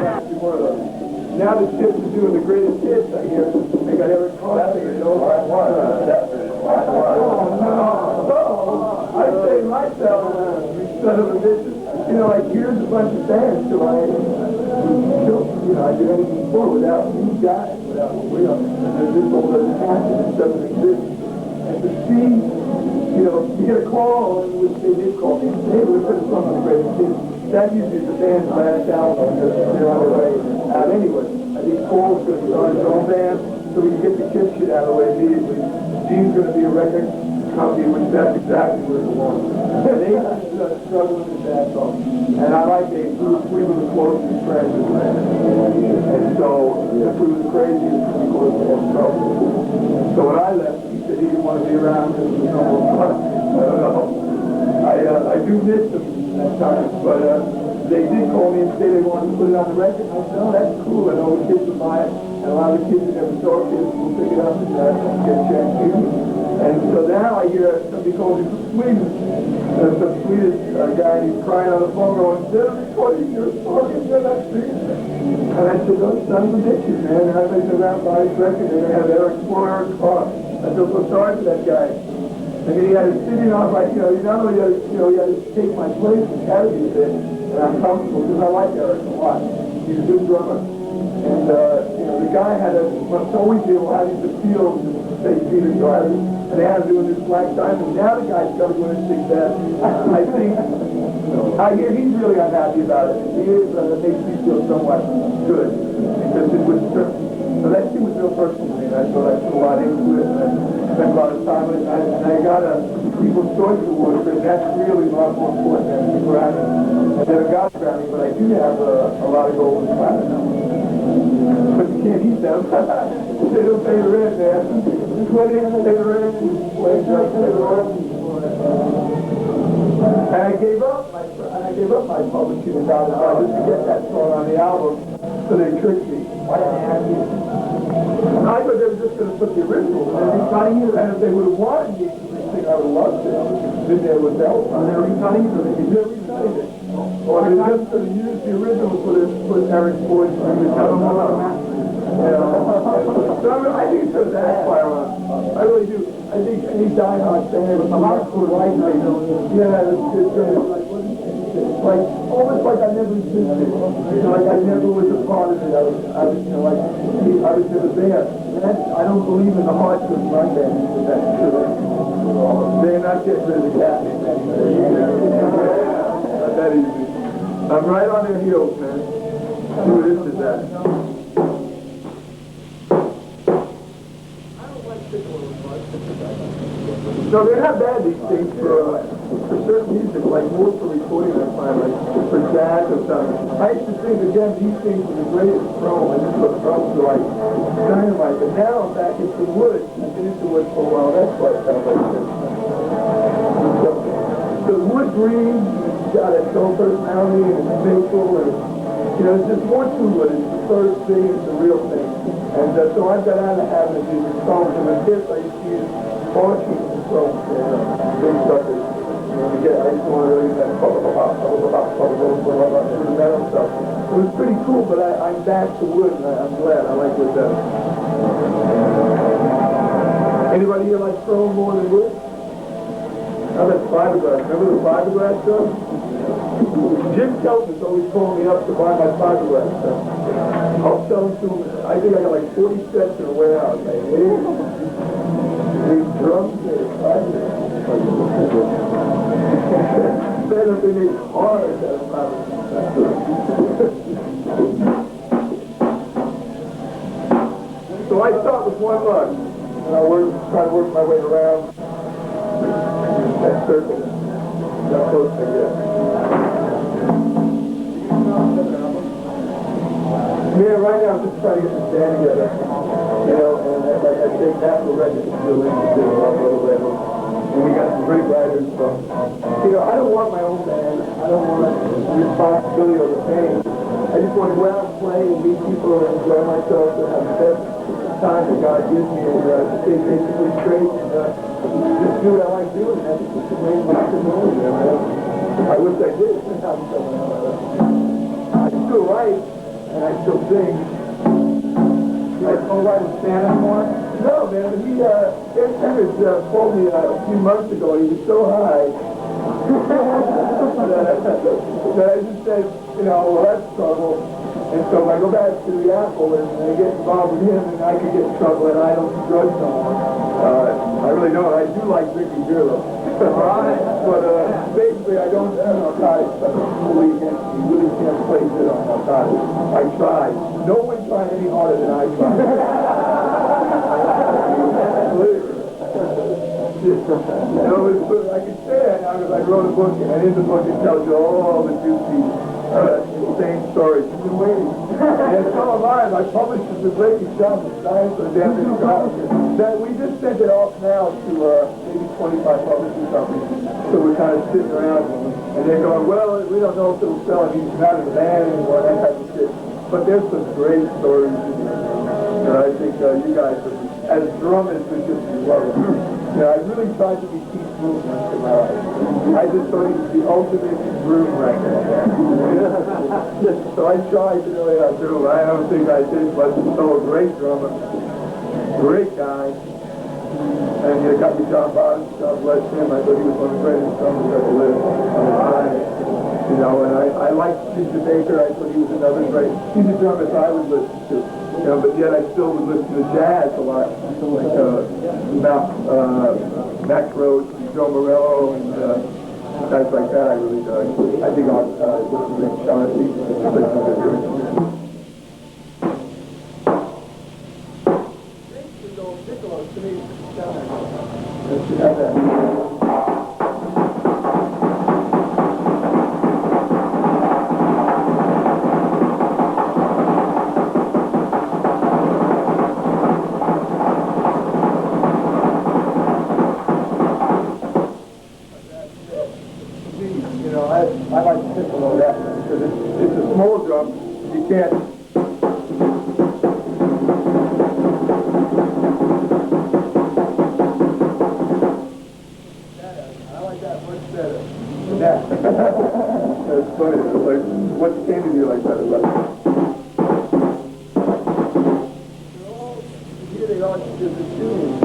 Now the Criss is doing the greatest hits, I hear. They got Eric Carter. Oh, no. I say to myself, son of a bitch, you know, like, here's a bunch of fans, so I did anything before without these guys, without Will. And this all doesn't happen, it doesn't exist. And to see, you know, you get a call, and which they did call me, hey, we're putting something on the greatest hits. That usually is the band's last album, they're on their way out anyway. I think Paul's going to start his own band, so we can get the Criss shit out of the way immediately. Gene's going to be a record company, which that's exactly where it belongs. They struggling with that song. And I like it. We were the closest friends with them. And so, if we were crazy, it was close to him. So when I left, he said he didn't want to be around because it was no more fun. I don't know. I do miss them at times, but they did call me and say they wanted to put it on the record. I said, oh, that's cool. I know the kids will buy it. And a lot of the kids that never saw kids will pick it up and get a chance to. And so now I hear somebody calls me from Sweden. Some Swedish guy, and he's crying on the phone going, they're recording your song in that street. And I said, those sons of bitches, man. And I think they're around by his record. They're going to have Eric car. I feel so sorry for that guy. And then he had to sit in on my, not only he had to take my place and carry me a bit, and I'm comfortable because I like Eric a lot. He's a good drummer. And, the guy had must always be able to have these appeals to say Peter drivers. And they had him doing this Black Diamond. Now the guy's coming with his big band. I hear he's really unhappy about it. He is, it makes me feel somewhat good. Because it was, that thing was real personal to me. And I thought I put a lot into it. And I spent a lot of time with it. And I got a People's Choice Award for it. That's really a lot more important than the Grammy. I never got a Grammy, but I do have a lot of gold and platinum. But you can't eat them. They don't pay the rent, man. Just went in and pay the rent. And I gave up my publishing $1,000 just to get that song on the album. So they tricked me. Why didn't they ask you? I thought they were just going to put the original. And if they would have wanted me to sing, I would have loved it. Been there with Bell. And they're recutting it. They're recutting it. Or they're just going to use the original put Eric's voice on the album. I think it's going to backfire on. I really do. I think any diehard fan, a lot of people like me. Yeah, it's good. Like almost like I never existed. Like I never was a part of it. I was never there. And I don't believe in the hearts of my band. That's true. They're not getting rid of the cat. Not that easy. I'm right on their heels, man. See what this is at. No, they're not bad, these things, for certain music, like more for recording, I find, like for jazz or something. I used to think, again, these things are the greatest chrome, and this is what chromes are like dynamite. But now I'm back into wood. I've been into wood for a while. That's why it sounds like this. So wood green, it's got its own personality, and it's maple, and it's just more to it. It's the first thing, it's the real thing. And so I've got out of the habit of using chromes. And with this, I used to use polishing chrome big suckers. I used to want to use that through the metal stuff. It was pretty cool, but I'm back to wood, and I'm glad. I like wood better. Anybody here like chrome more than wood? How about fiberglass? Remember the fiberglass stuff? Jim Kelton's always calling me up to buy my fiberglass stuff. I'll sell them to him. I think I got like 40 sets in a warehouse. These drums, they're fiberglass. They don't think it's hard to have fiberglass. So I start with one lug, and I try to work my way around that circle. That close I get. Yeah, right now I'm just trying to get this band together. And like I say, Capital Records is still interested in a little bit. And we got some great writers. So, I don't want my own band. I don't want the responsibility or the pain. I just want to go out and play and meet people and enjoy myself and have the best time that God gives me and stay basically straight and just do what I like doing. That's the main possibility. I wish I did. I still write. and I still sing. You were told I was stand anymore? No, man, but Ed Sanders told me a few months ago he was so high that I just said, you know, well, that's trouble. And so if I go back to the Apple and I get involved with him, and I could get in trouble and I don't do drugs no more. I really don't. I do like drinking beer, though. But basically, I don't do narcotics. I'm really against me. You really can't place it on narcotics. I tried. No one tried any harder than I tried. You know, I can say that now because I wrote a book, and in the book it tells you all the juicy, insane stories. You've been waiting. And so am I. My publishers are breaking down the science of the damn scholarship. That we just sent it off now to maybe 25 publishing companies. So we're kind of sitting around, and they're going, well, we don't know if it'll sell. He's not in the band anymore, that type of shit. But there's some great stories in there. And I think you guys, as drummers, would just love it. You know, I really tried to be Keith Moon once in my life. I just thought he was the ultimate groove record. So I tried to really do. I don't think I did, but he's still a great drummer. Great guy. And you got me John Bottom, God bless him. I thought he was one of the greatest drummers ever lived on the planet. You know, and I liked Ginger Baker. I thought he was another great. He's a drummer I would listen to. You know, but yet I still would listen to jazz a lot. Like Max Rhodes, Joe Morello, and guys like that I really dug. I think I'll listen to Shaughnessy. Let's have that. I like Piccolo that because it's a small drum. You can't. I like that much better than that. That's funny. It's like, what candy do you like better? Here they are to the tune.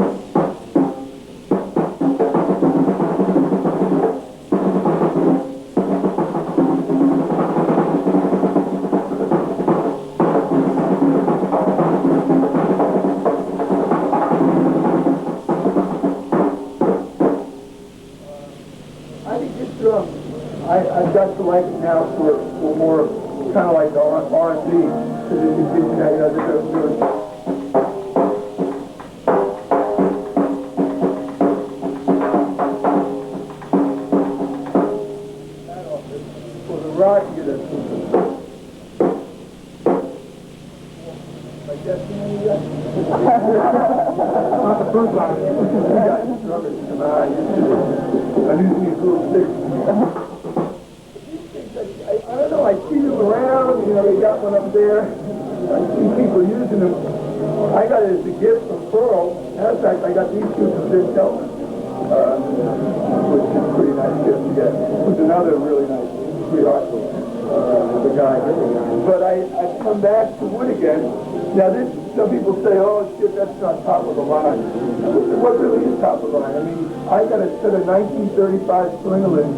I've got to like it now for more kind of like the R&B, because it gives you that, you know, just doing. For the rock, you get it. Like that, you got not the first line. You got drummers, come on. I need these little sticks. I don't know, I see them around, you know, they got one up there. I see people using them. I got it as a gift from Pearl. Matter of fact, I got these two from Dick Telman, which is a pretty nice gift to get. Who's another really nice sweetheart, the guy. But I've come back to wood again. Now this, some people say, oh shit, that's not top of the line. What really is top of the line? I mean, I got a set of 1935 Slingerland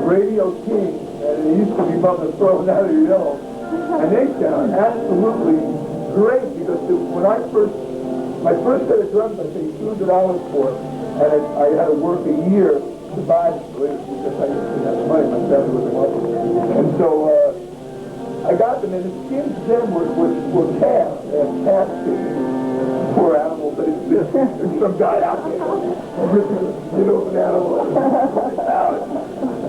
Radio King, and it used to be about to throw it out of your yellow. And they sound absolutely great because when my first set of drums I paid $200 for, and I had to work a year to buy them because I didn't have the money. My family wasn't welcome. And so I got them, and the skins then were calves. They had calf skins. Poor animal, but it's some guy out there ripping, you know, an animal.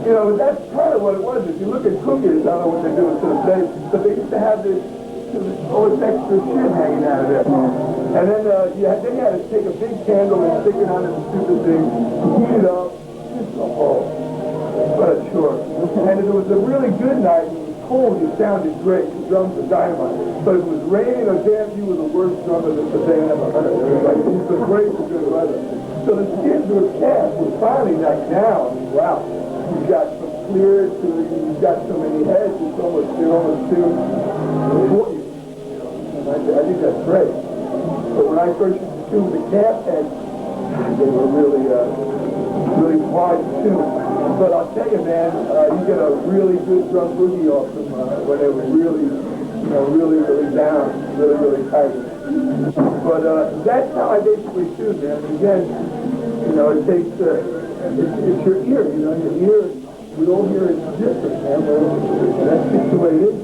You know, that's kind of what it was. If you look at cookies, I don't know what they're doing to this day, but they used to have this all this extra shit hanging out of there. And then you had to take a big candle and stick it under the stupid thing, heat it up. Oh, what a chore. And if it was a really good night, and it was cold, you sounded great. The drums were dynamite. But if it was raining or damp, you were the worst drummer that the band ever heard. It was like, these were great for good weather. So the skins were cast. We're finally like now. I mean, wow. You've got from clear to, you've got so many heads, they're almost too support you. And I think that's great. But when I first used to tune the calf heads, they were really, really hard to tune. But I'll tell you, man, you get a really good drum boogie off them when they were really, really, really down, really, really tight. But that's how I basically tune, man. And again, it takes, it's your ear, your ear, we all hear it different, man. That's just the way it is.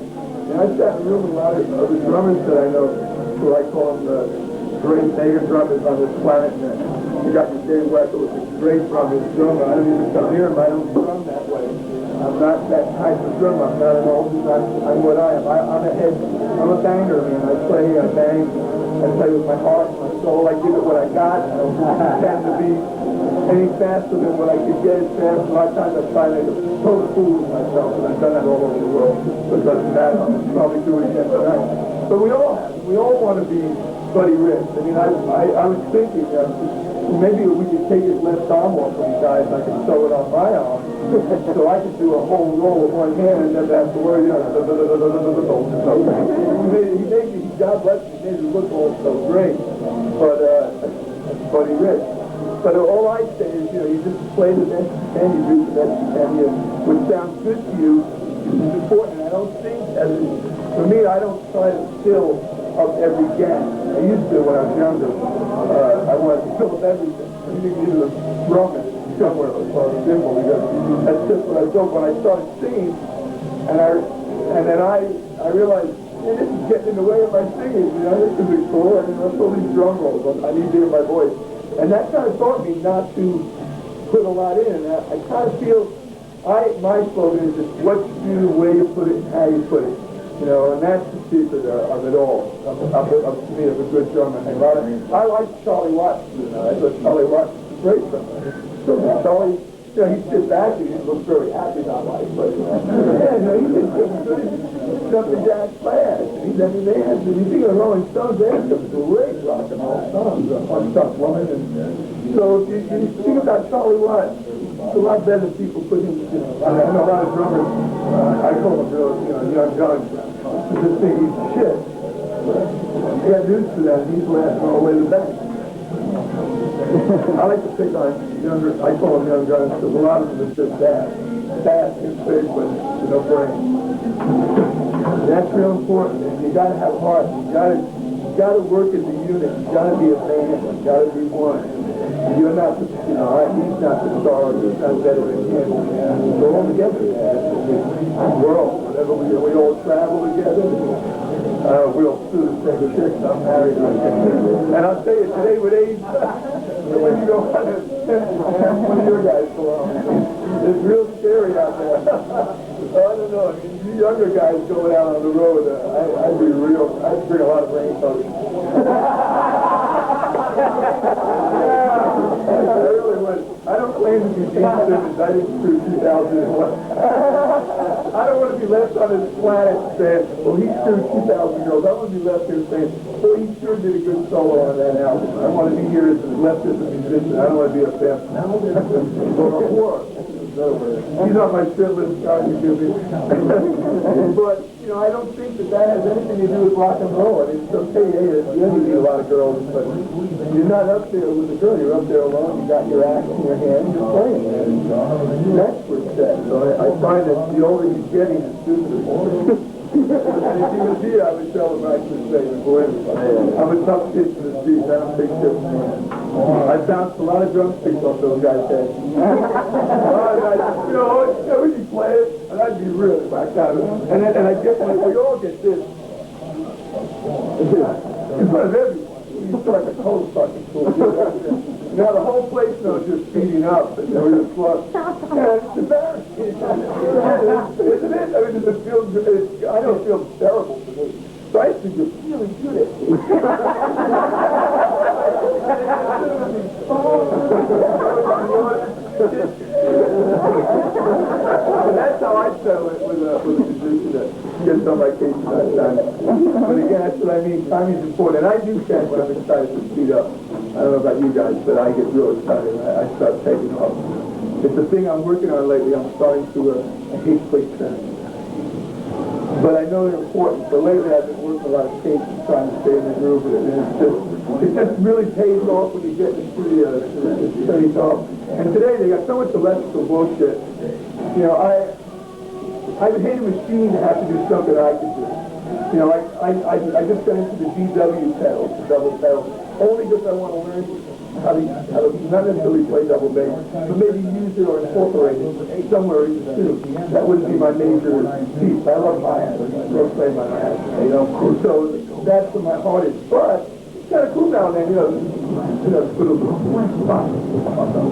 And I sat in a room with a lot of the drummers that I know, who I call them the great mega drummers on this planet. And you got your Dave Weckl, who's a great drummer. I don't even come near him. I don't drum that way. I'm not that type of drummer. I'm not an old. I'm what I am. I'm a head. I'm a banger, man. I bang. I play with my heart, my soul. I give it what I got. I don't tend to be any faster than what I could get it fast. A lot of times I try to make a total fool of myself, and I've done that all over the world. But it doesn't matter. I'll probably do it again tonight. But we all want to be Buddy Rich. I mean, I was thinking maybe we could take his left arm off of you guys. I could sew it on my arm, so I could do a whole roll with one hand and never have to worry. He made me, God bless him, he made me look all so great. But Buddy Rich. But all I say is, you just play the best you can, you do the best you can. What sounds good to you is important. I don't think, for me, I don't try to fill up every gap. I used to when I was younger. I wanted to fill up everything. I didn't need a drum somewhere or a cymbal, because that's just what I do. When I started singing, and then I realized, this is getting in the way of my singing. This is cool. I that's all these drum rolls. I need to hear my voice. And that kind of taught me not to put a lot in. And I kind of feel, my slogan is just what you do, where you put it, and how you put it. And that's the secret of it all, to me, of a good drummer. I like Charlie Watts. I thought Charlie Watts was a great drummer. So Charlie, he'd sit back and he'd look very happy about life. But, he did something jazz class. You think of the Rolling Stones, they had some great rock and roll songs, One Stuck Woman. So if you think about Charlie Watts, it's a lot better than people put him, I know a lot of drummers, I call them young guns. Just think he's shit. You got news for that, he's lasting all the way to the bank. I like to pick on younger, I call them young guns, because a lot of them are just fast and big, but no brain. That's real important, and you gotta have heart. You gotta work as a unit. You gotta be a band. You gotta be one. You're not, he's not the star. He's not better than him. We're all together. We're all, whatever we all travel together. We all do the same chicks. I'm married. And I'll tell you, today with age, when you go on one of your guys go on, it's real scary out there. I don't know. I mean, you younger guys going out on the road, I'd bring a lot of raincoats. I really would. I don't claim to be Gene Simmons. I didn't screw 2001. I don't want to be left on this planet saying, well, he screwed 2,000 girls. I want to be left here saying, well, he sure did a good solo on that album. I want to be here left as a musician. I don't want to be a fan. Or a whore. He's on my shit list, God, you give me. But, I don't think that has anything to do with rock and roll. I mean, it's okay, hey, you need a lot of girls, but you're not up there with a girl. You're up there alone. You got your axe in your hand. You're playing. And that's what's set. So I find that the older you're getting, the stupider. And if he was here, I would tell him I should say, boy, I'm a tough kid for the streets. I don't take shit from him. I bounced a lot of drumsticks off those guys' heads. When you play it, and I'd be really back out of it. And I get when we all get this. In front of everyone. You start the cold fucking school. Now the whole place knows you're speeding up and we're just flush. Yeah, it's embarrassing. Isn't it? I mean, does it feel good? I don't feel terrible to me. So I think you're really good at it. That's how I settle it with a musician that gets on my case that time. But again, that's what I mean. Timing's important. And I do change when I'm excited to speed up. I don't know about you guys, but I get real excited. I start taking off. It's the thing I'm working on lately. I'm starting to, I hate quick turns. but I know they're important. So lately I've been working a lot of tapes and trying to stay in the groove with it. And it just really pays off when you get into the study talk. And today they got so much electrical bullshit. You know, I would hate a machine to have to do something I could do. You know, I just got into the DW pedals, the double pedals, only because I want to learn how to not necessarily play double bass, but maybe use it or incorporate it somewhere in the tune. That wouldn't be my major piece. I love my hands. I love playing my hands. You know, so that's where my heart is. But it's kind of cool now and then, you know, put a little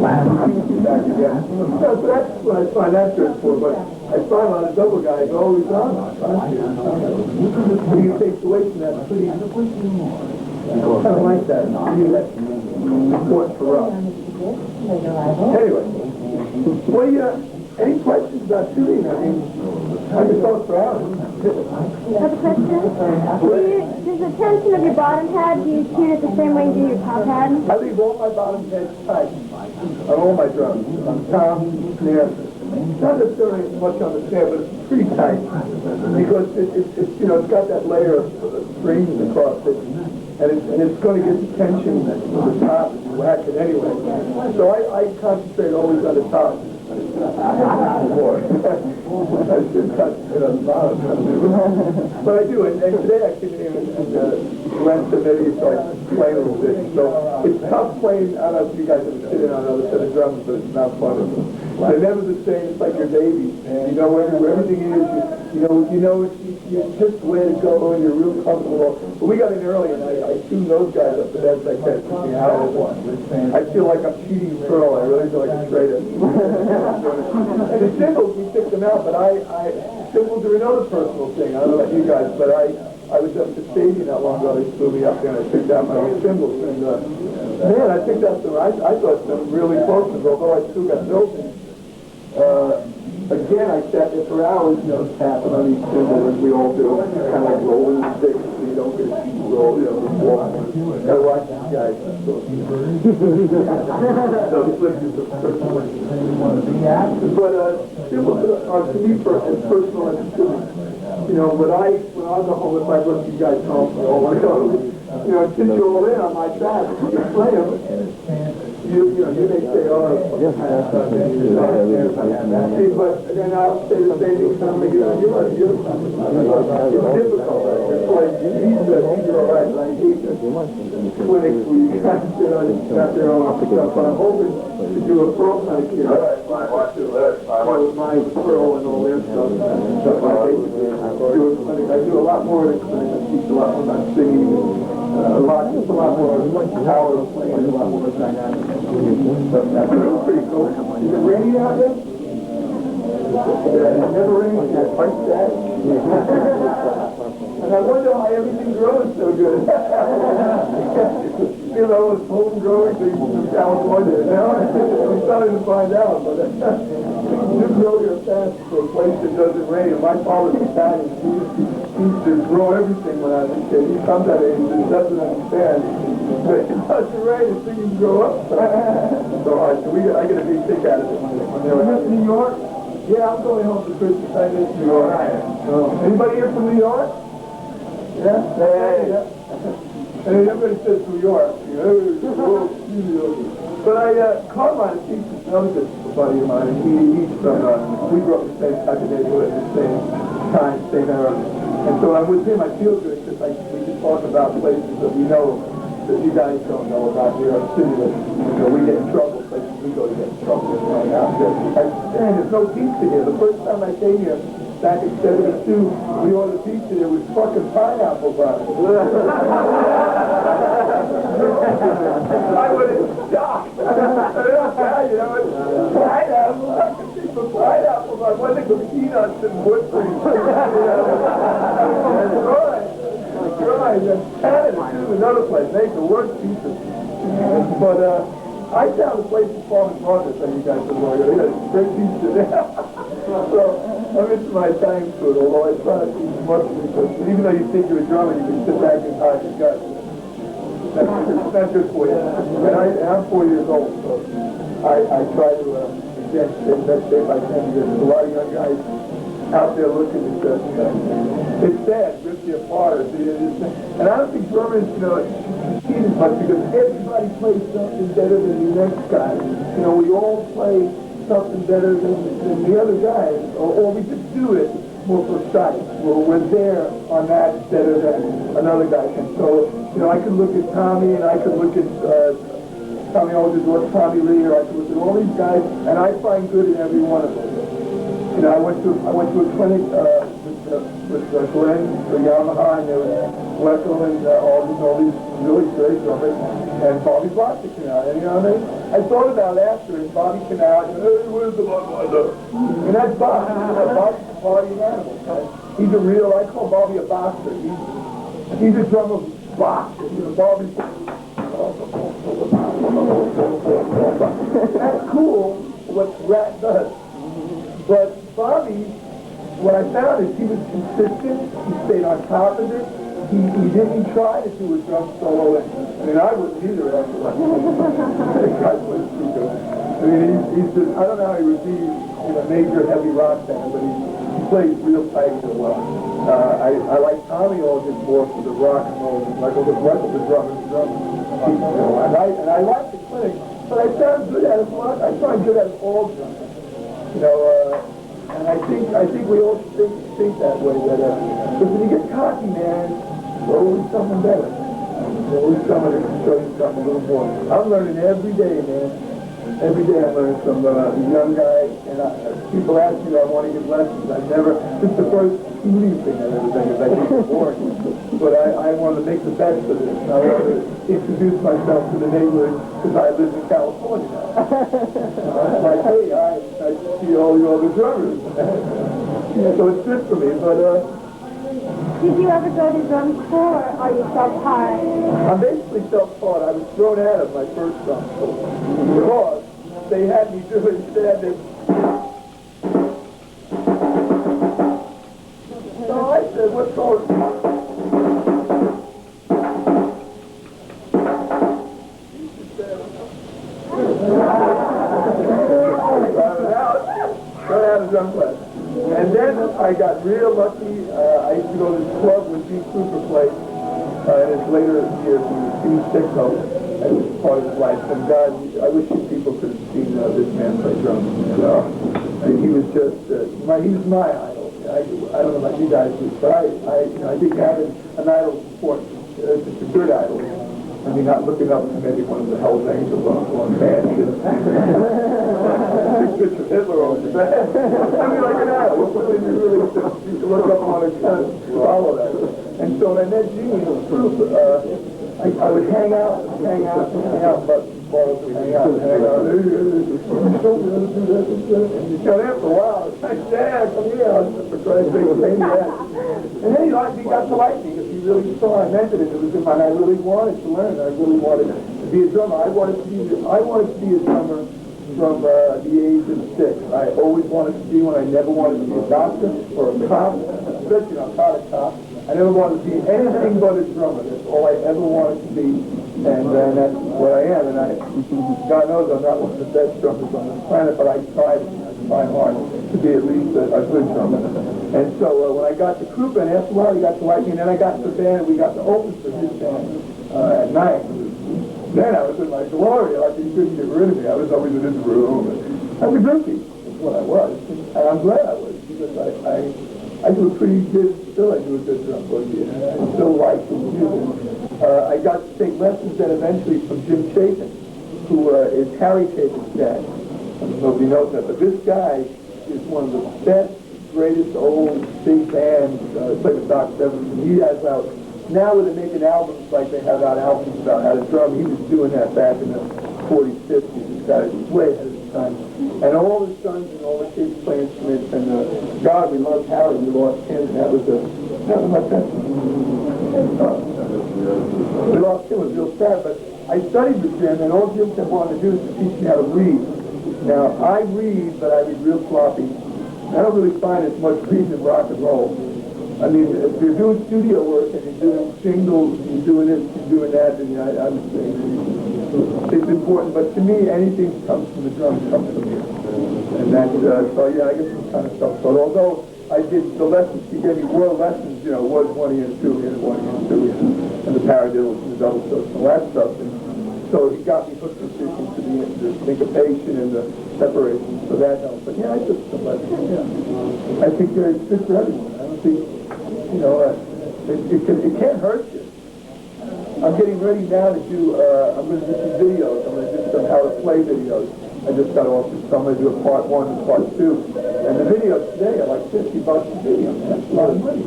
back again. So that's what I find that good for. But I find a lot of double guys always on. You take away from that pretty. I kind of like that. That's important for us. Anyway, what do you, any questions about shooting? I mean, I can talk for hours. I have a question. Does the tension of your bottom head, do you tune it the same way you do your top head? I leave all my bottom heads tight on all my drums. On tom, snare. Not necessarily much on the snare, but it's pretty tight because it's you know, it's got that layer of strings across it. And it's going to get the tension from the top if you whack it anyway. So I concentrate always on the top. I should concentrate on the bottom. But I do, and today I came in and lent the maybe so I play a little bit. So it's tough playing, I don't know if you guys ever sit in on another set of drums, but it's not fun. They're never the same, it's like your baby. And you know where everything is, you know it's just the way to go and you're real comfortable. But we got in early and I tuned those guys up the best I can. I feel like I'm cheating Pearl. I really feel like a traitor. And the cymbals, we picked them out, but cymbals are another personal thing. I don't know about you guys, but I was up to stadium not long ago. They flew me up there and I picked out my own cymbals. And man, I picked out some, I thought some really close ones, although I still got built in. Again, I sat there for hours, you know, tapping on these cymbals, as we all do, kind of like rolling the sticks so you don't get a cheap roll, you know, walk. Gotta watch these guys. So slip is the first one. But cymbals are, to me, as personal as it's doing. You know, when I go home, if I look you guys home, I all want to go. You know, since you're all in on my track, you play them. You may say, oh, yes, but then I'll say the same thing, I'm like, you're difficult. It's like, these are all right, like, clinics where you got their own stuff, but I'm hoping to do a pro clinic here. With my Pearl and all their stuff, like do a clinic. I do a lot more than clinic. I teach a lot more about singing, a lot more power of playing, a lot more dynamic. But that's pretty cool. Is it raining out there? Yeah, it never rains. It's like that. And I wonder why everything grows so good. You know, it's homegrown things from California. Now I'm starting to find out, but you grow your fast for a place that doesn't rain. My father's Italian. He used to grow everything when I was a kid. He comes out and he doesn't understand. But it doesn't rain, and things grow up. So I get a big kick out of it. You miss New York? Yeah, I'm going home for Christmas. I miss New York. Anybody here from New York? Yeah? Yeah. And everybody says New York. But Carmine teaches another buddy of mine. He's from, we grew up in the same type of neighborhood at the same time, same era. And so I'm with him, I feel good because we can talk about places that we know that you guys don't know about New York City. That, we get in trouble, places we go to get in trouble. And there's no pizza here. The first time I came here, back in '72, we ordered pizza. There was fucking pineapple on it. I would have shocked. You know, it's pineapple. I can see some pineapple on one of the peanuts and wood cream. Right. Canada, too, another place. They make the worst pizza. But I found a place in Farmers Market that you guys are going to. They got great pizza there. So I'm into my Italian food, although I try to eat as much because even though you think you're a drummer, you can sit back and hide your guts. That's good for you. And I'm 4 years old, so I try to, again, stay the best shape I can because there's a lot of young guys out there looking at that. It's sad, ripped you apart. And I don't think drummers, succeed as much because everybody plays something better than the next guy. We all play something better than the other guys, or we just do it more precise. We're there on that better than another guy can. So, I could look at Tommy, and I could look at Tommy Aldridge or Tommy Lee, or I could look at all these guys, and I find good in every one of them. I went to a clinic with Glenn for Yamaha, and there was Weckel and all these really great drummers, and Bobby Blocker came out. And I thought about it after, and Bobby came out, and hey, where's the Budweiser? And that's Bobby. Bobby's a party animal. He's a real, I call Bobby a boxer. He's a drummer boxer. Bobby's that's cool, what Rat does. But Bobby, what I found is he was consistent, he stayed on top of it, he didn't try to do a drum solo. I wouldn't either after that. I don't know how he would be in a major heavy rock band, but he plays real tight and well. I like Tommy Aldridge more for the rock and roll, like the drummer. And I like the clinic, but I sound good at it. I find good at all drummers. And I think we all think that way. But when you get cocky, man, there's always something better. There's always someone that can show you something a little more. I'm learning every day, man. Every day I'm learning from a young guy, and people ask me if I want to give lessons. This is the first TV thing I've ever done, because I think it's boring. But I want to make the best of this. I want to introduce myself to the neighborhood, because I live in California now. I'm like, hey, I see all you other drummers. So it's good for me, but... Did you ever go to drum school, or are you self-taught? I'm basically self-taught. I was thrown out of my first drum school because they had me do it instead. So I said, what's going on? Out of drum class. And then I got real lucky. I used to go to this club when Gene Krupa played in his later years. He was sicko. That was part of his life. And God, I wish you people could have seen this man play drums. And he was just, he was my idol. I don't know about you guys, but I think having an idol is important. It's a good idol. I mean, not looking up to maybe one of the Hell's Angels on band. Picture of Hitler on the band. I mean, like an idol. Something you really look up on and kind of follow that. And so when I met Gene, I would hang out, but hang out. After a while, it's like, Dad, come here. For Christ's sake, pain in the ass. And then he got to like me because he really saw I meant it. It was in my, I really wanted to learn. I really wanted to be a drummer. I wanted to be a drummer from the age of 6. I always wanted to be one. I never wanted to be a doctor or a cop, especially not a cop. I never wanted to be anything but a drummer. That's all I ever wanted to be. And that's what I am. And God knows I'm not one of the best drummers on this planet, but I try hard to be at least a good drummer. And so when I got to Krupa, and after a while he got to like me, and then I got to the band, and we got to open for his band at night. Then I was in my glory, like he couldn't get rid of me. I was always in his room. I was a groupie. That's what I was. And I'm glad I was, because I do a pretty good, still I do a good drum boogie, and I still like the music. I got to take lessons then eventually from Jim Chapin, who is Harry Chapin's dad. Nobody knows that, but this guy is one of the best, greatest old big bands, like with Doc Severs, and he has out, now they're making albums like they have out albums about how to drum. He was doing that back in the 40s, 50s. This guy was way ahead of his time. And all his sons and all the kids play instruments, and God, we loved Harry. We lost him, and that was my best. We lost him. It was real sad, but I studied with Jim, and all Jim kept wanting to do is to teach me how to read. Now, I read, but I read real sloppy. I don't really find as much reading in rock and roll. I mean, if you're doing studio work and you're doing singles, you're doing this, you're doing that, then I would say it's important. But to me, anything that comes from the drums comes from here. And that's, so yeah, I guess some kind of stuff. But although I did the lessons she gave me were lessons, you know, was 1 year and 2 years, 1 year and 2 years, and the paradiddles and the double strokes and all that stuff. And so he got me hooked and sinker to the syncopation and the separation, so that helped. But yeah, I took some lessons. Yeah, I think it's good for everyone. I don't think, you know, it can't hurt you. I'm getting ready now to do. I'm going to do some videos. I'm going to do some how to play videos. I just got off, so I'm going to do a part 1 and part 2. And the videos today are like $50 a video. That's a lot of money.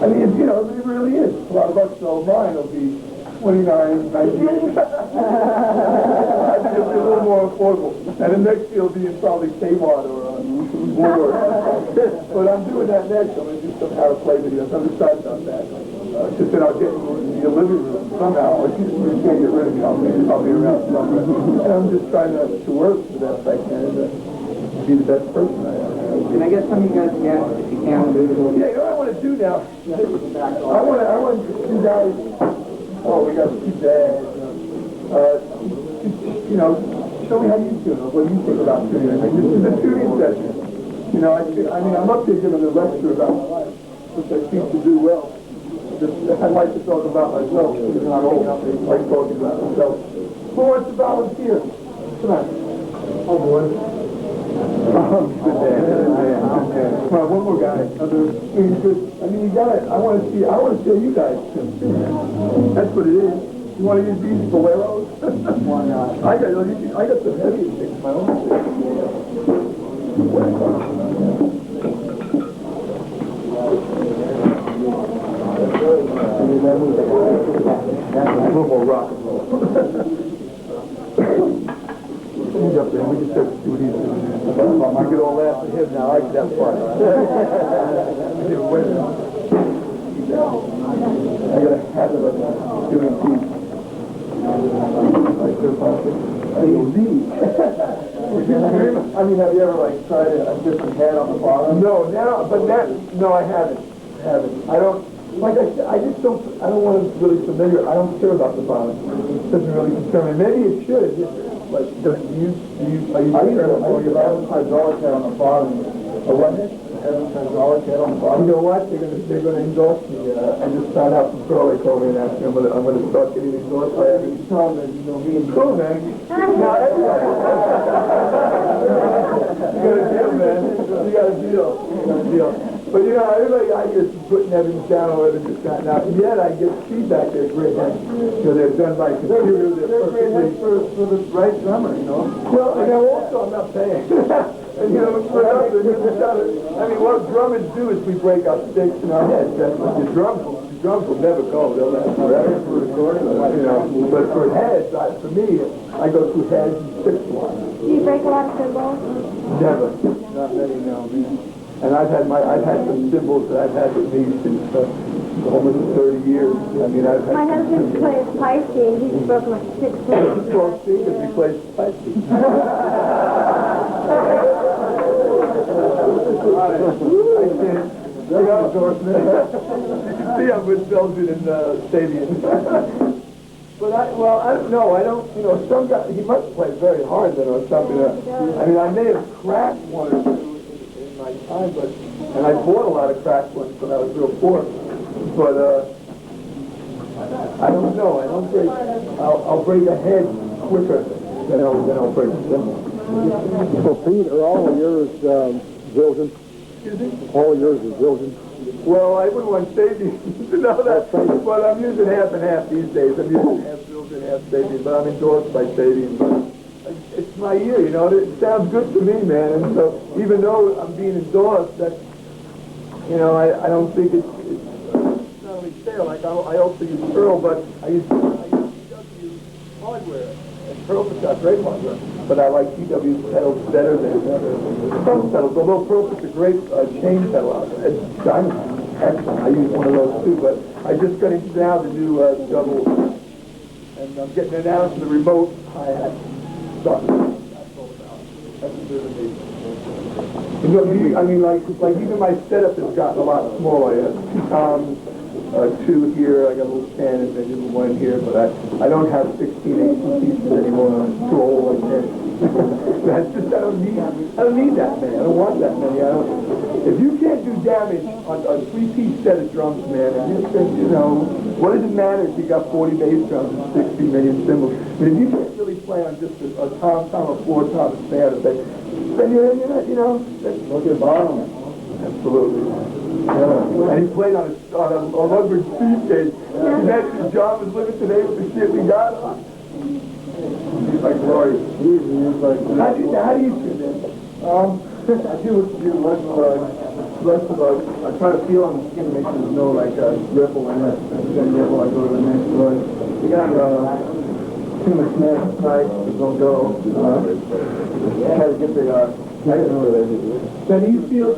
I mean, you know, it really is. A lot of bucks, so mine will be 29, 19. It'll be a little more affordable. And the next year will be in probably Kmart or Walmart. But I'm doing that next. I'm going to do some how to play videos. I'm excited about that. Just that I'll get in your living room somehow. You can't get rid of me. I'll be around somewhere. And I'm just trying to work for that if I can and be the best person I am. Can I get some of you guys again, if you can? Yeah, you know what I want to do now? I want you guys. Oh, we got two dads. You know, show me how you feel. What do you think about tuning? I mean, this is a tuning session. You know, I mean, I'm up there giving a lecture about my life, which I seem to do well. I'd like to talk about myself. You know, I don't like talking about myself. Who wants to volunteer? Come on. Oh, boy. Oh, good man. Come on, one more guy. I mean, you got it. I want to see you guys too. That's what it is. You want to use these boleros? Why not? I got some heavy things, my own thing. A little more rock and roll. He's up there. We can start to see what he's doing. We could all laugh at him now. I like that part. I got a habit of doing these. I mean, have you ever like tried a different head on the bottom? No, no, I haven't. I don't. Like I said, I don't want to really familiar. I don't care about the bottom. It doesn't really concern me. Maybe it should. Like, are you hydraulic head on the bottom? Or what? Hydraulic head on the bottom. You know what? They're gonna endorse me. I just found out from Pearl. They told me that I'm gonna start getting endorsed by every time that you know me. Cool, man. Now, you got a deal, man. You got a deal. But you know, everybody out here is putting everything down or whatever just got out. And yet I get feedback they're great heads. You know, they're done by computer. They're great heads for the right drummer, you know. Well, and also I'm not paying. And you know, I mean, what drummers do is we break out sticks in our heads. That's what your drums will never go. They'll last forever for recording. You know, but for heads, for me, I go through heads and sticks a lot. Do you break a lot of cymbals? Never. Not many, no, man. And I've had some cymbals that I've had with me since almost 30 years. I mean, I've had. My husband plays Pisces, and he's broken like 6 cymbals. Well, see, because he plays Pisces. See, I'm with Belgian and Sabian. But I don't know. I don't, you know, some guy, he must play very hard then or something. I mean, I may have cracked one or two in my time, and I bought a lot of cracked ones when I was real poor. But, I don't know. I don't break, I'll break a head quicker than I'll break a cymbal. So, Pete, are all of yours Zildjian? Excuse me? All of yours is Zildjian? Well, I wouldn't want Sabian to know that, but I'm using half and half these days. I'm using half Zildjian, half Sabian, but I'm endorsed by Sabian. But it's my year, you know. It sounds good to me, man. And so, even though I'm being endorsed, that, you know, I don't think it's not only fair. Like I also use Pearl, but I use TW hardware. And Pearl puts out great hardware, but I like TW pedals better than Pearl pedals. Although Pearl puts a great chain pedal out there. It's dynamite. Excellent. I use one of those too, but I just got into now the new double, and I'm getting it out to the remote hi-hat. That's all about. That's good to me. You know, I mean, like even my setup has gotten a lot smaller. I have two here. I got a little 10 and then one here, but I don't have 16, 18 pieces anymore. I'm too old like that. That's just I don't need that many. I don't want that many. If you can't do damage on a three-piece set of drums, man, and you think, you know, what does it matter if you got 40 bass drums and 60 million cymbals? But if you can't really play on just a tom-tom, a floor-tom, a snare, then you're not, you know, look at bottom. Absolutely. Yeah. And he played on a lumber briefcase. Yeah. That's his job is living today with the shit we got on. He's like glorious. He's like, how do you tune in? I do less of a, I try to feel on the skin to make sure there's no like ripple in it. Then ripple, I go to the next one. You got too much snare tight, don't go. Try to get the I don't know what that is. Now, do you feel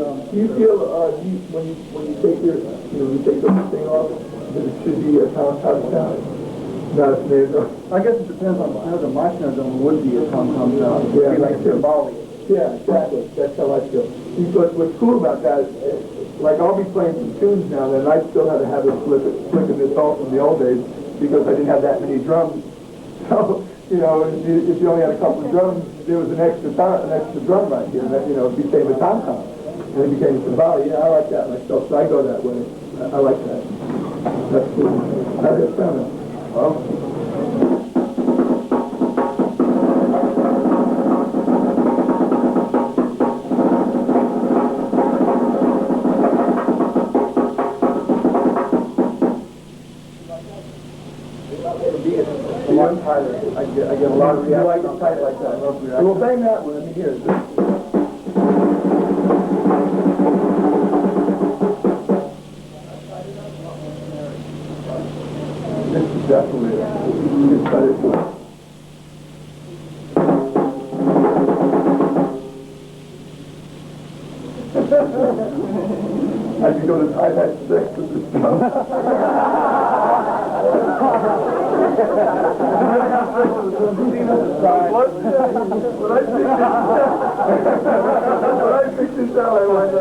when you take your, you take the thing off, that it should be a tom-tom sound? Not a snare drum. I guess it depends on the snare drum. My snare drum would be a tom-tom sound. Yeah, like timbali. Yeah, exactly. That's how I feel. But what's cool about that is, like, I'll be playing some tunes now, and I still had to have it flicking this off from the old days because I didn't have that many drums. So, you know, if you only had a couple of drums, there was an extra drum right here, and that, you know, it became a tom-tom. And it became a timbali. Yeah, I like that myself, so I go that way. I like that. That's cool. How does it sound? Well, I get a lot of reaction. You like it tight like that? I love reaction. Well, bang that one. I mean, here. This is definitely you can cut it. I could go to, I've had sex with this stuff. When I picked this out, I went,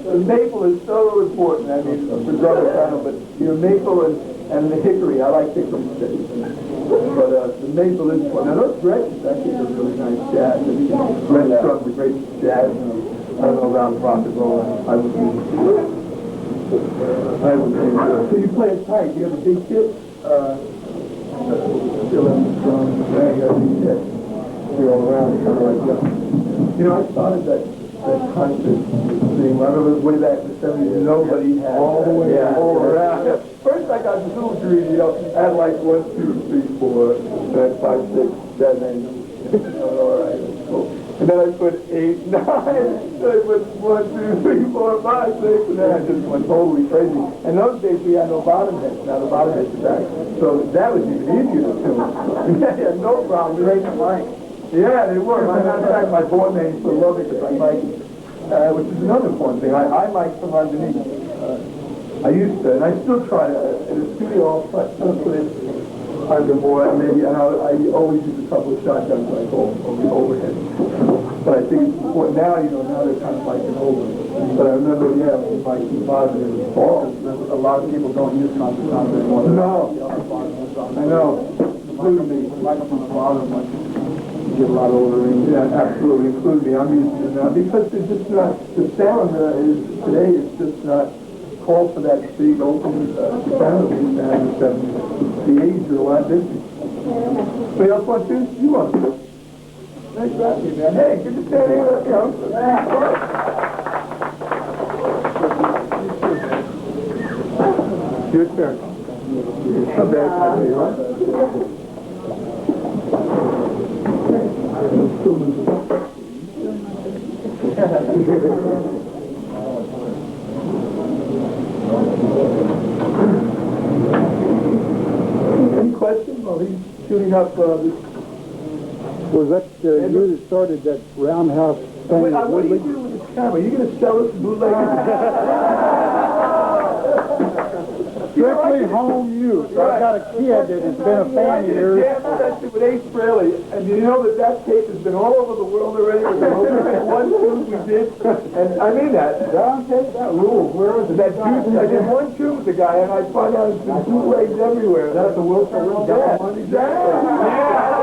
the maple is so important. I mean, for drum piano, but maple and the hickory. I like hickory sticks, but the maple is important. Now those Gretches, I think, are really nice jazz. Gretsch drums are great jazz. I don't know around rock and roll. I would think. So you play it tight. You have a big kit. Still in the drums. You got a big kit. You're all around. Kind of like that. You know, I started that concert thing. I remember way back in the 70s. Nobody had all the way all around. First, I got the little dream. I had like 1, 2, 3, 4, then 5, 6, 7. All right, cool. And then I put 8, 9, then I put 1, 2, 3, 4, 5, 6, and then I just went totally crazy. And those days we had no bottom heads. Now the bottom heads are back. So that was even easier to tune. Yeah, no problem. Great mic. Yeah, they were. Matter of fact, my board name for love it because I mic, which is another important thing. I mic from underneath. I used to, and I still try to, in the studio, I'll try to put it under more, maybe, and I always use a couple of shotguns like overhead. But I think it's important now, now they're kind of like an over. But I remember, when my key bottom is ball. A lot of people don't use concert sound anymore. No. I know. Including me. Microphone's bottom, you get a lot of overring. Yeah, absolutely. Including me. I'm using it now because it's just not, the sound today is just not called for that big open sound that we used to have in the 70s. The 80s are a lot different. Anybody else want to? You want to? Nice to have you, man. Hey, good to stand here. Your turn. Not bad. Any questions while he's shooting up this? Was that you that started that roundhouse thing? Wait, what do you do with this camera? Are you going to sell us bootleggers? Strictly home use. I've got a kid that has been a fan of yours. I did a jam session with Ace Frehley, and you know that tape has been all over the world already. With the one tune we did, and I mean that. Don't take that rule. Where is it? I did one tune with the guy, and I found out it's been bootlegs everywhere. That's the world for real. Yeah, exactly. Yeah.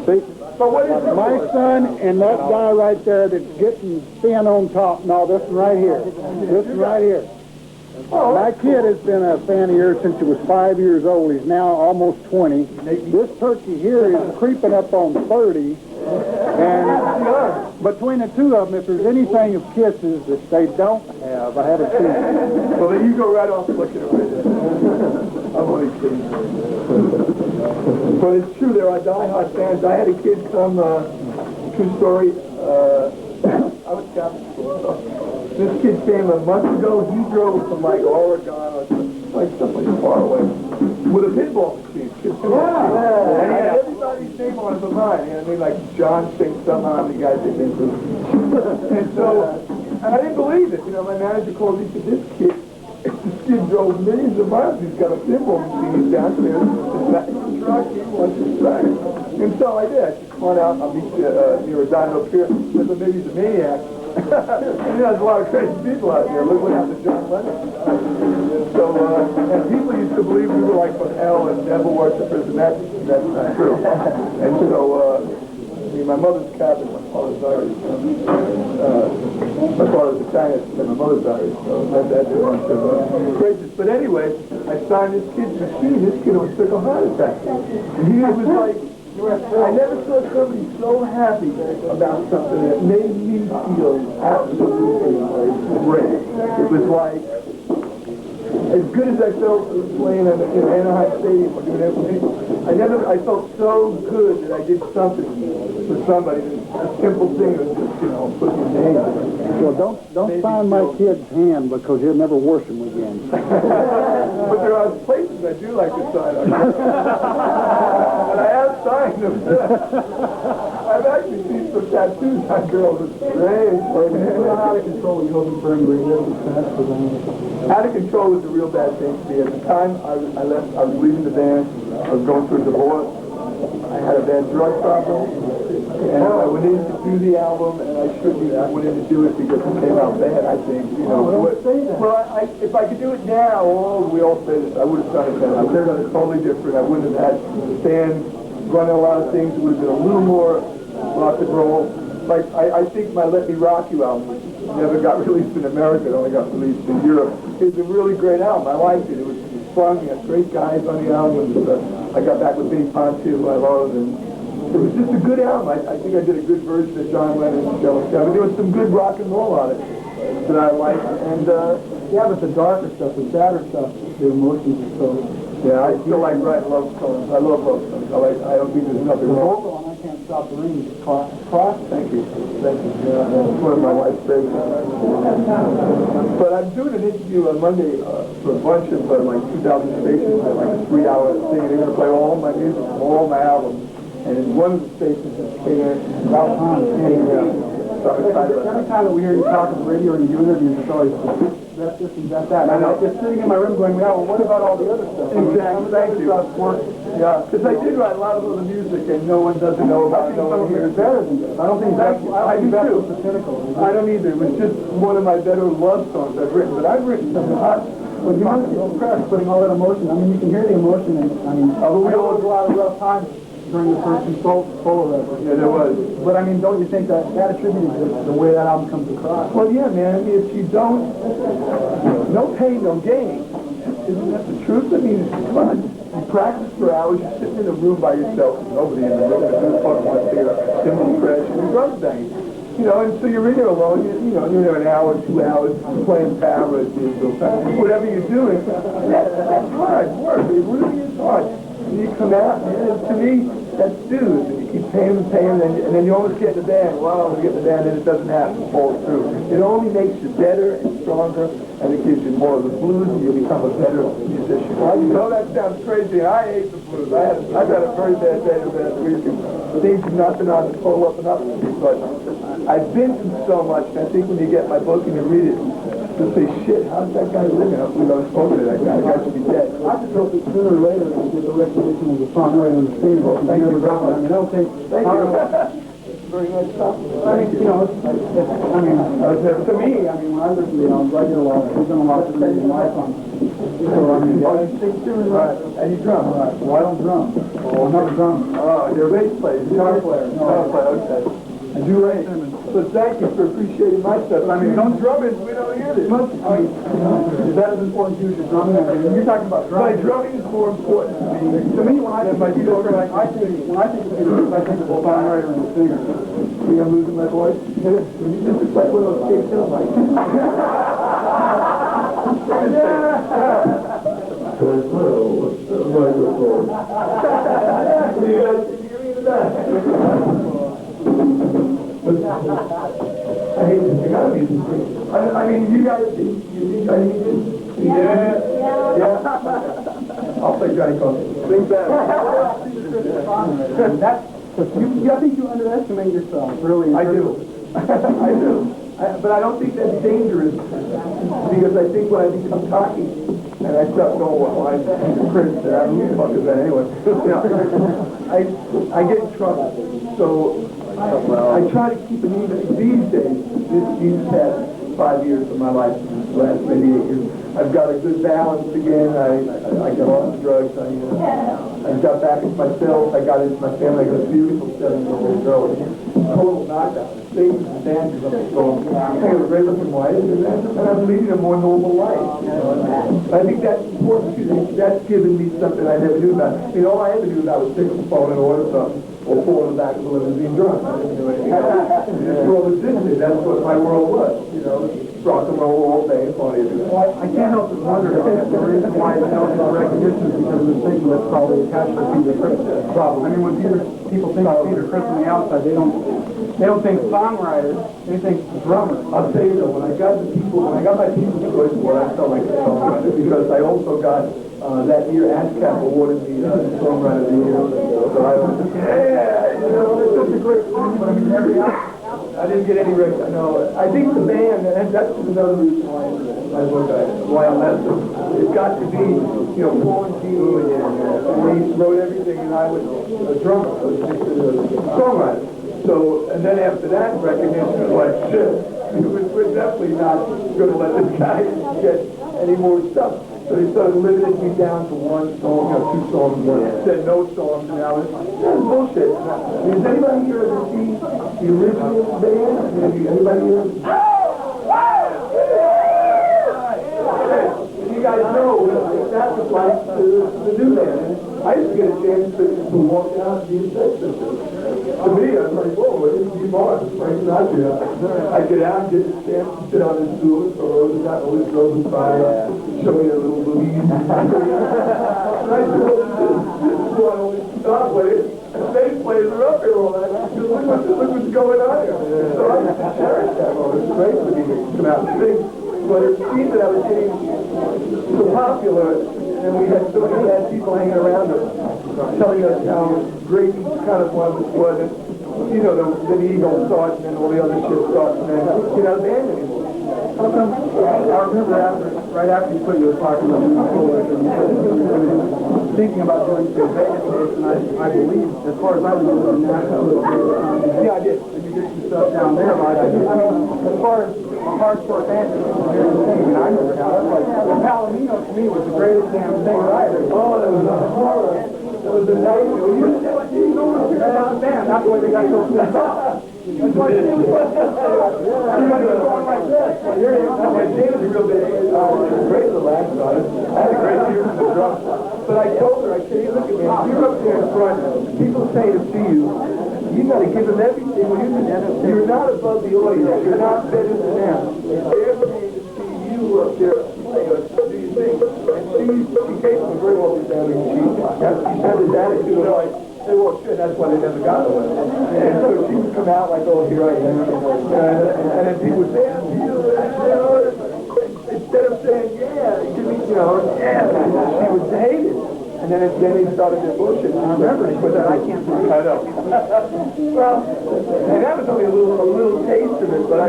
See? But what is My son and that guy right there that's getting thin on top. No, this one right here. This one right here. Oh, My kid has been a fan of yours since he was 5 years old. He's now almost 20. This turkey here is creeping up on 30. And between the two of them, if there's anything of Kiss's that they don't have, I haven't seen it. well, then you go right off looking at it right there. I'm only kidding. But it's true, there are diehard fans. I had a kid come, true story, I was Catholic school. This kid came a month ago. He drove from like Oregon or like someplace far away with a pinball machine. And he had everybody's name on it but mine. You know what I mean? Like John thinks somehow the guy didn't include. And so, and I didn't believe it. You know, my manager called me and said, this kid drove millions of miles. He's got a pinball machine. He's downstairs. He's back in the truck. He wants to try it. And so I did. I said, come on out. I'll meet you near a diner up here. I said, maybe he's a maniac. And there's a lot of crazy people out there. Look what happened to John Lennon. So, and people used to believe we were like from hell and devil worshippers, and that's not true. And so, I mean, my mother's Catholic, my father's Irish. My father's Italian, and my mother's Irish. So that's a bunch of crazy. But anyway, I signed this kid's machine. This kid almost took a heart attack. And he was like, I never saw somebody so happy about something that made me feel absolutely great. It was like, as good as I felt playing in Anaheim Stadium or doing everything, I felt so good that I did something for somebody. A simple thing was just, you know, put your name in it. Well, don't sign my kid's hand because he'll never wash him again. But there are places I do like to sign on. And I have signed them. I've actually seen some tattoos on girls. It's strange. Out of control, you hoping for any success? Out of control was a real bad thing for me. At the time I left, I was leaving the band. I was going through a divorce. I had a bad drug problem. And I went in to do the album, and I shouldn't have went in to do it because it came out bad, I think. You know, well, if I could do it now, we all say this, I would have done it then. I would have done it totally different. I wouldn't have had the band running a lot of things. It would have been a little more rock and roll. Like, I think my Let Me Rock You album, which never got released in America, it only got released in Europe, is a really great album. I liked it. It was fun. We had great guys on the album. I got back with Vinnie Ponte, who I love, and it was just a good album. I think I did a good version of John Lennon and Joe. There was some good rock and roll on it that I liked. And Yeah, but the darker stuff, the sadder stuff, the emotions are so... yeah, I still like writing love songs. I love love songs. I don't think there's nothing wrong. vocal on I Can't Stop the Rain is Cross. Thank you. Thank you. Yeah, that's one of my wife's favorites. But I'm doing an interview on Monday for a bunch of like 2,000 stations at like a 3-hour thing. They're going to play all my music from all my albums. And one of the stations is KN. About time. So I'm excited about Every that. time that we hear you talk on the radio and you do interviews, it's always that's this and that's that. And I'm like just sitting in my room going, yeah, well, what about all the other stuff? Exactly. Thank you. Yeah, because I did write a lot of other music and no one doesn't know about it. No one hears it. Better than this. I don't think that's I do too. the pinnacle. I don't either. It was just one of my better love songs I've written. But I've written some hot. When you must get impressed putting all that emotion, I mean, you can hear the emotion, and I mean, there was a lot of rough times during the first solo record. Yeah, there was. But I mean, don't you think that attributed to the way that album comes across? Well, yeah, man. I mean, if you don't, no pain, no gain. Isn't that the truth? I mean, come on. You practice for hours. You're sitting in a room by yourself. Nobody in the room. There's no fucking one there. Cymbal crash and your drums banging. You know, and so you're in there alone. You're there an hour, 2 hours playing power, whatever you're doing. That's hard work. It really is hard. And you come out, and to me, that's dues. And you keep paying and then you almost get in the band. Well, we get in the band, and it doesn't happen. It falls through. It only makes you better and stronger, and it gives you more of the blues, and you become a better musician. I know that sounds crazy. I hate the blues. I've had a very bad day last week, and things have not been on the total up and up for me, but I've been through so much, and I think when you get my book and you read it, you'll say, shit, how's that guy living? We don't spoken to that guy. The guy should be dead. I just hope that sooner or later we get the recognition of the songwriter and the singer. Well, thank you very much. I mean, I don't think... Thank you. very nice stuff. I mean, you know, to me, I mean, when I listen to you, I get a lot of, he's done a lot for me in my life. So, I mean, Oh, you sing too? Right. And you drum? Right. Well, I don't drum. I'm not a drummer. Oh, you're a bass player, guitar player. No. Guitar player, okay. I do write them. So thank you for appreciating my stuff. I mean, don't drumming, we don't hear this. I mean, is that as important to you as your drumming? I mean, you're talking about My drumming. drumming is more important to me. To me, when I think of Peter Criss, I think of a songwriter and a singer. See, I'm losing my voice. It's like one of those kids that like. You guys can hear me in the back. I hate this. You gotta be. I mean, you guys, you think I need this? Yeah. I'll play Johnny Cochran. Sing that. I think you underestimate yourself, really. I do. I do. But I don't think that's dangerous because I think when I become cocky and I start going, well, I'm Criss, and I don't know who the fuck is that anyway. You know, I get in trouble. So I try to keep it even. These days, these past 5 years of my life, last maybe 8 years, I've got a good balance again. I got off the drugs. I got back into myself. I got into my family. I got a beautiful 7-year-old girl. Total knockout. Things and dances up the phone. I got a great looking wife, and I'm leading a more normal life. You know? I think that's important too. That's given me something I never knew about. I mean, all I ever knew about was pick up the phone and order something, or fall in the back of the limousine drunk. I didn't do anything else. This world existed. That's what my world was. You know, rock and roll all day, party every day. Well, I can't help but wonder if the reason why you don't get recognition is because of the stigma that's probably attached to Peter Criss. Probably. I mean, when people think of Peter Criss on the outside, they don't think songwriter, they think drummer. I'll tell you though, when I got my People's Choice Award, I felt like a songwriter because I also got that year ASCAP awarded me Songwriter of the Year. So I was, yeah, you know, it's such a great song, but I mean, I didn't get any recognition. No, I think the band, and that's another reason why I left them. It's got to be, you know, Paul and Gene, and he wrote everything, and I was a drummer. I was just a songwriter. So, and then after that recognition, was like, shit, we're definitely not going to let this guy get any more stuff. So they started limiting me down to one song, you know, 2 songs, said no songs, and now it's bullshit. Has anybody here ever seen the original band? Anybody here? You guys know the sacrifice to the new band. I used to get a chance to walk down and be a sex system. To me, I was like, whoa, it didn't be Mark. I get out and get the chance to sit on his stool, so Rose got all his girls by, show me a little boogie. And I said, well, this is what I always start with. And the bass players are up here all that. Look what's going on here. So I used to cherish that moment. It's great for me to come out and sing. But it seemed that I was getting so popular, and we had so many bad people hanging around us, telling us how great each kind of one was. And, you know, the ego starts, and then all the other shit starts, and then you're not a band anymore. I remember right after you put your talking about doing coalition, you said you were thinking about doing some Vegas dates, and I believe, as far as I remember, in Nashville. Yeah, I did. And you did some stuff down there, but I mean, as far as a hardcore band, I remember how that's like, Palomino to me was the greatest damn thing either. Oh, that was a horror. That was a nightmare. You know what you're about the band. That's why they got so pissed off. That's why everybody was going like this. My Jane was a real big great little act on it. I had a great year for the drum. But I told her, I said, hey, look at me, you're up there in front, people say to see you, you got to give them everything. When you're not above the audience, you're not better than them. They're looking to see you up there. What do you think? And she came from very well down and she had this attitude of like, say, well, shit, that's why they never got away. And so she would come out like, oh, here I am. And then people would say, instead of saying, yeah, give me, you know, yeah, she would hate it. And then they started their bullshit. I remember, but I can't believe I know. Well, and that was only a little taste of it, but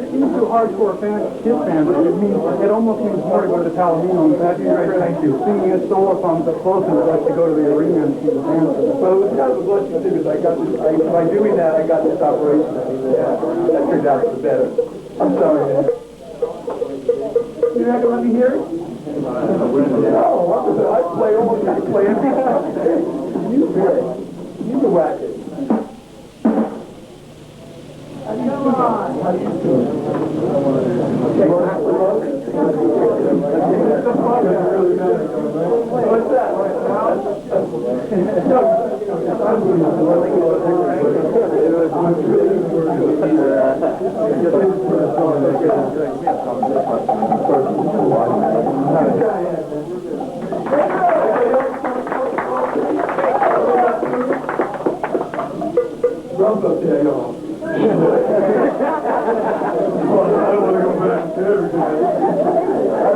Even to hardcore Kiss fans, it almost means more to go to the Palomino and thank you. singing his solo songs up close than it does to go to the arena and see the band. Well, it was kind of a blessing too, because I got this, by doing that, I got this operation. I mean, that turned out for the better. I'm sorry, man. You're not gonna let me hear it? No, I play almost, I play every time. You hear it. You can whack it. Come on. How do you do it? Okay, what's that? Drums up there, y'all. I don't want to go back to everything. I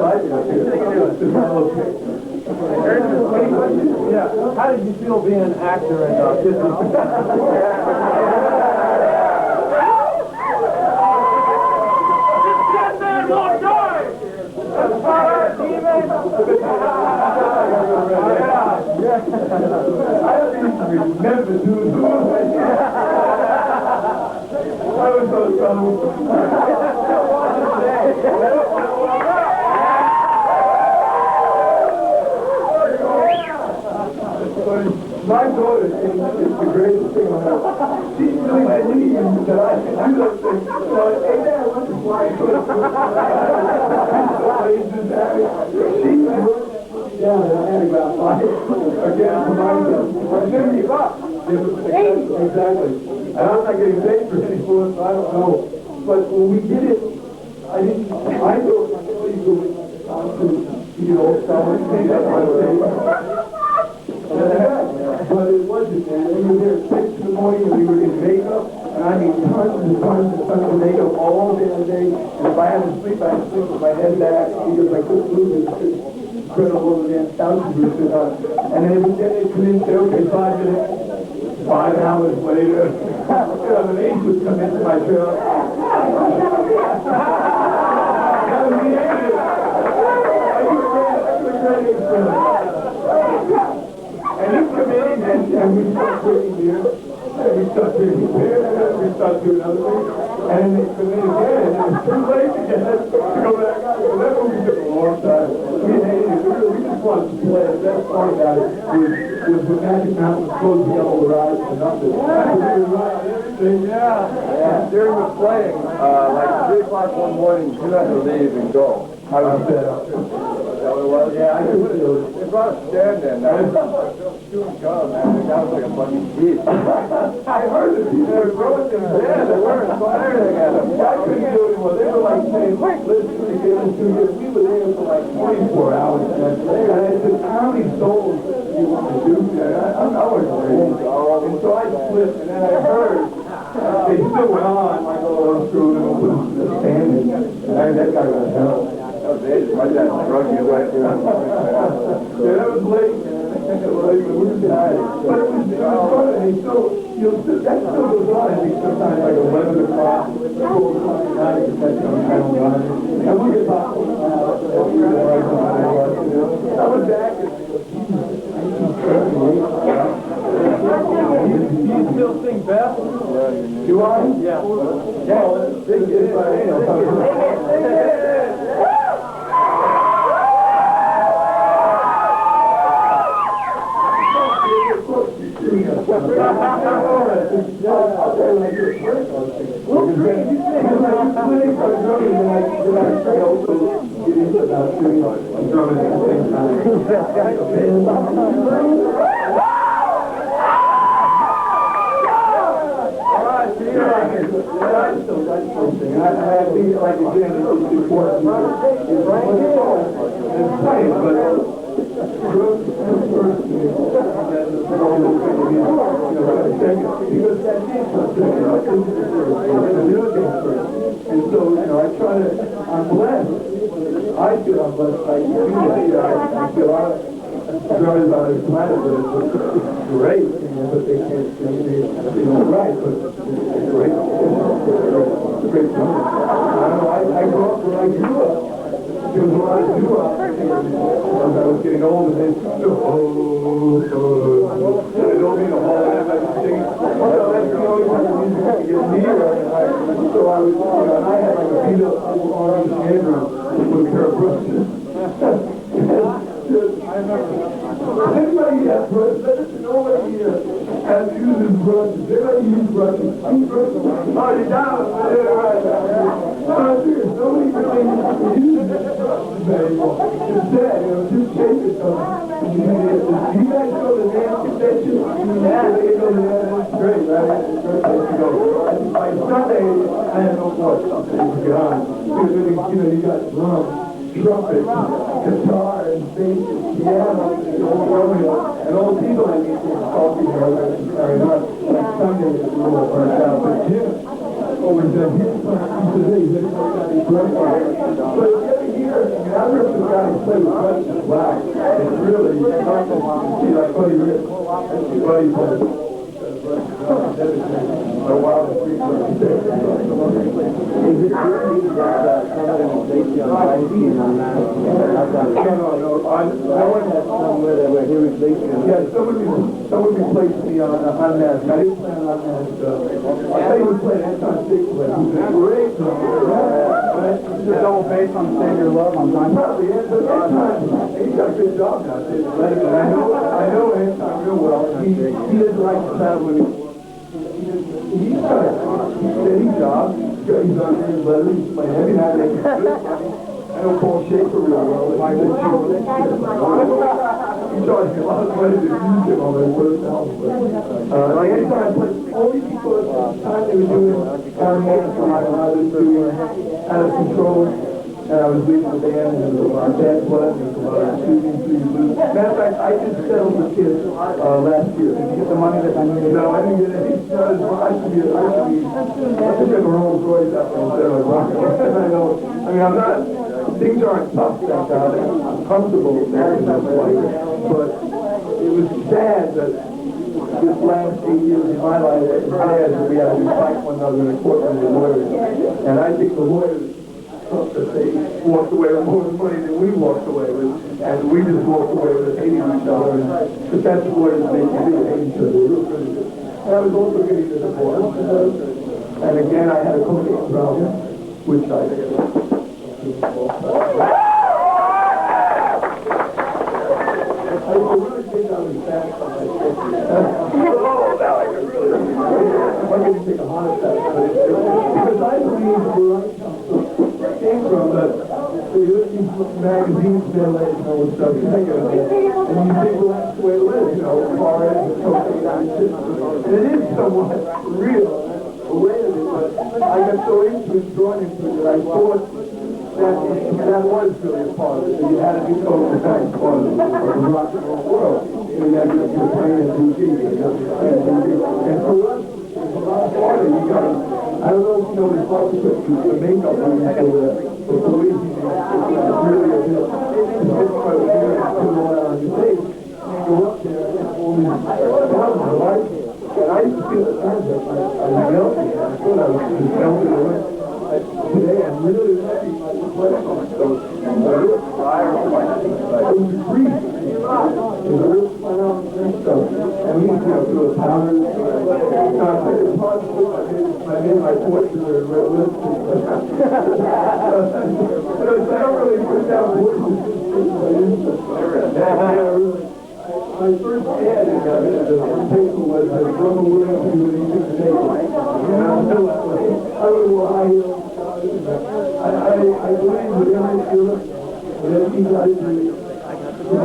like it. Yeah. How did you feel being an actor in Kiss? I don't even remember doing I was so trouble. My daughter is the greatest thing on earth. She's really believing that I can do those things. So, hey, Dad, what's the flying She wrote down an antibiotic fire against the mind. I shouldn't give up. Exactly. And I'm not getting paid for it anymore, so I don't know. But when we did it, I thought, please go to, someone say that my day. But it wasn't, man. We were there at 6 in the morning, and we were in makeup, and I mean tons and tons and tons of makeup all day and day. And if I had to sleep, I had to sleep with my head back, because I couldn't move it. Incredible over there, thousands of years. And then they come in and say, okay, 5 minutes. 5 hours later, an angel would come into my trailer. That was the angel. I could have read it. And you come in and we start drinking beer, and we start drinking beer, and we start doing other things, and then they come in again, and it's too late again to go back out. So that's what we took a long time. We hated it. We just wanted to play. The best part about it was when Magic Mountain was closing all the rides and nothing. We would ride everything. Yeah. During the playing, like 3 o'clock one morning, you had to leave and go. I was fed up. Yeah, I could do it. They brought a stand in. That was doing go, man. That was like a fucking beast. I heard that people were throwing them down. They weren't firing at them. I couldn't do it anymore. They were like saying, listen, we gave it to you. We were there for like 24 hours. And I said, how many souls do you want to do that? I wasn't ready. And so I slipped, and then I heard they still went on. Like, oh, I'm screwed, and I'll put the stand in. And that guy was hell. That was ages. My dad drug you away. Yeah, that was late, man. We were tired. But it was fun, and they still, that still goes on, I think, sometimes like 11 o'clock, 4 o'clock at night, if that's on Channel 9. And we get back on I was back at 1938. Do you still sing Beth? Do I? Yeah. Well, sing it, but I know. And so, I try to, I'm blessed. I feel I'm blessed by you. I feel Sorry about it, it's great, but they can't, they don't write, but it's great. It's a great song. I don't know, I grew up where I grew up. Because when I grew up, as I was getting older, they said, oh, I don't mean to haul in, I was singing, well, that's the only time the music had to get nearer, and so I was, and I had like a beat up Army Andrews with her brushes. Anybody has brushes? Nobody has uses brushes. Everybody uses brushes. Use brushes. Oh, you're down. Nobody really uses brushes anymore. It's sad, just change it. You guys go to the dance convention? Yeah. They go to the dance. It's great, right? It's a great place to go. By Sunday, I had no voice. Something to get on. Because, you got drums, trumpet, guitar, and bass, and piano, and all the people I meet are talking and carrying on. Like Sunday, it's a little burnt out. But Jim always said, he says, hey, he's got these drums on. But every year, I heard some guys play with questions. Wow. It's really something. See, like Buddy Rich. Buddy plays. A wild and free for Is it true that somebody was based on Weinstein on that? No. I went somewhere where he was based on. Yeah, someone replaced me on Unmasked. I didn't play on Unmasked. I thought he was playing Anton Stickler. He was great. It's all based on Save Your Love on John. Probably, Anton, he's got a good job now. I know Anton real well. He doesn't like to travel anymore. He's got a steady job. He's on his letter. He's playing every night. I know Paul Schaefer real well. He charged me a lot of money to use him on my first album. Like anytime I played, only people at the time they were doing harmonics when I was doing Out of Control. And I was leading the band, and our band was shooting through blues. Matter of fact, I just settled with kids last year. Did you get the money that I needed? No, I didn't get any. I think I'm a Rolls Royce out there instead of a rocket. I mean, I'm not, things aren't tough, thank God. I'm comfortable with that, but it was sad that this last 8 years of my life, it was sad that we had to fight one another in a courtroom with lawyers. And I think the lawyers, that they walked away with more money than we walked away with, and we just walked away with hating each other. But that's the way it makes you hate each other. And I was also getting a divorce. And again, I had a cocaine problem, which I really think I was back on my oh, now I can really I'm going to take a heart attack. Because I believe where I come from, came from these magazines, mail-in, and all this stuff, you think of it, and you think, well, that's the way it is, far as the cocaine and it is somewhat real, a way of it, but I got so into it, drawn into it, that I thought that was really a part of it. You had to be told that was part of the rock and roll world. You had to be playing a DJ, and for us, it's a lot harder. You got to, I don't know if you know the consequences, the makeup when you go there, but the way you do it, it's really a bit, it's part of the hair and put it on your face, and you go up there, and all these problems, right? And I used to feel the time that I was melting, I thought I was just melting away. Today, I'm really happy about the play on it. So, it was free. It was a real fun out and stuff. And we used to do a powder. It's hard to do. I made my portrait with red lipstick. I don't really put down voices. My first ad in the paper was Brother Williams when he took the paper. I was a high heel. I believe with every skill, whatever you got to do, I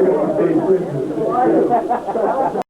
got to stay